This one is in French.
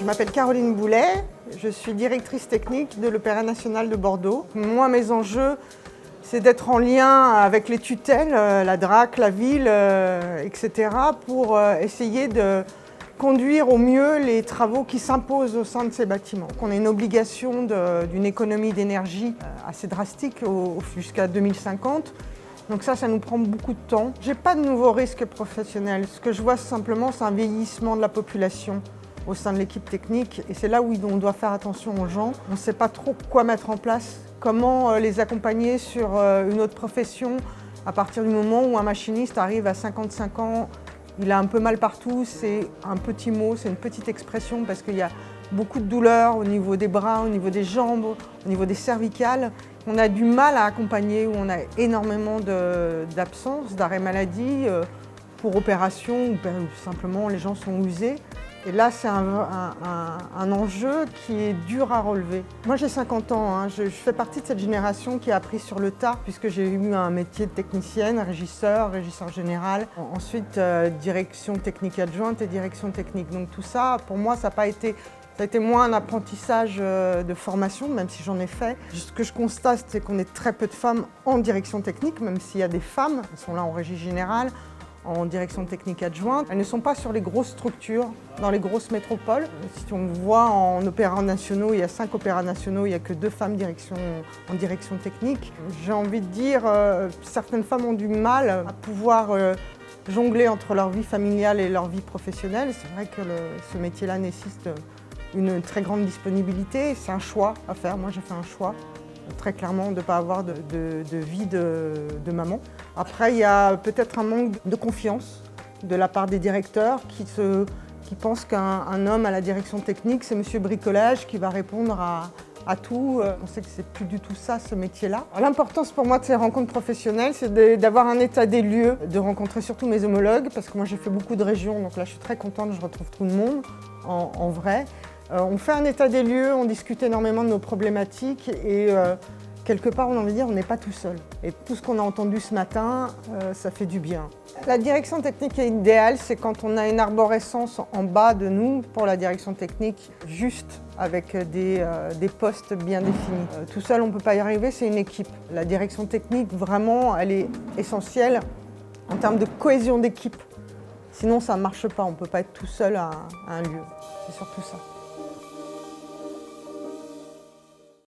m'appelle Caroline Boulet, je suis directrice technique de l'Opéra national de Bordeaux. Moi, mes enjeux, c'est d'être en lien avec les tutelles, la DRAC, la ville, etc., pour essayer de conduire au mieux les travaux qui s'imposent au sein de ces bâtiments. On a une obligation d'une économie d'énergie assez drastique jusqu'à 2050. Donc ça nous prend beaucoup de temps. J'ai pas de nouveaux risques professionnels. Ce que je vois simplement, c'est un vieillissement de la population au sein de l'équipe technique. Et c'est là où on doit faire attention aux gens. On ne sait pas trop quoi mettre en place, comment les accompagner sur une autre profession à partir du moment où un machiniste arrive à 55 ans. Il a un peu mal partout, c'est un petit mot, c'est une petite expression parce qu'il y a beaucoup de douleurs au niveau des bras, au niveau des jambes, au niveau des cervicales. On a du mal à accompagner, où on a énormément d'absences, d'arrêt maladie pour opération ou simplement les gens sont usés. Et là, c'est un enjeu qui est dur à relever. Moi, j'ai 50 ans, je fais partie de cette génération qui a appris sur le tas, puisque j'ai eu un métier de technicienne, régisseur général, ensuite direction technique adjointe et direction technique. Donc tout ça, pour moi, ça a été moins un apprentissage de formation, même si j'en ai fait. Ce que je constate, c'est qu'on est très peu de femmes en direction technique, même s'il y a des femmes, elles sont là en régie générale, en direction technique adjointe. Elles ne sont pas sur les grosses structures, dans les grosses métropoles. Si on voit en opéras nationaux, il y a 5 opéras nationaux, il n'y a que 2 femmes en direction technique. J'ai envie de dire, certaines femmes ont du mal à pouvoir jongler entre leur vie familiale et leur vie professionnelle. C'est vrai que ce métier-là nécessite une très grande disponibilité. C'est un choix à faire. Moi, j'ai fait un choix, très clairement, de ne pas avoir de vie de maman. Après, il y a peut-être un manque de confiance de la part des directeurs qui pensent qu'un homme à la direction technique, c'est monsieur bricolage qui va répondre à tout. On sait que c'est plus du tout ça, ce métier-là. L'importance pour moi de ces rencontres professionnelles, c'est d'avoir un état des lieux, de rencontrer surtout mes homologues, parce que moi j'ai fait beaucoup de régions, donc là je suis très contente, je retrouve tout le monde en vrai. On fait un état des lieux, on discute énormément de nos problématiques et quelque part, on a envie de dire, on n'est pas tout seul. Et tout ce qu'on a entendu ce matin, ça fait du bien. La direction technique idéale, c'est quand on a une arborescence en bas de nous pour la direction technique, juste avec des postes bien définis. Tout seul, on ne peut pas y arriver, c'est une équipe. La direction technique, vraiment, elle est essentielle en termes de cohésion d'équipe. Sinon, ça ne marche pas, on ne peut pas être tout seul à un lieu. C'est surtout ça.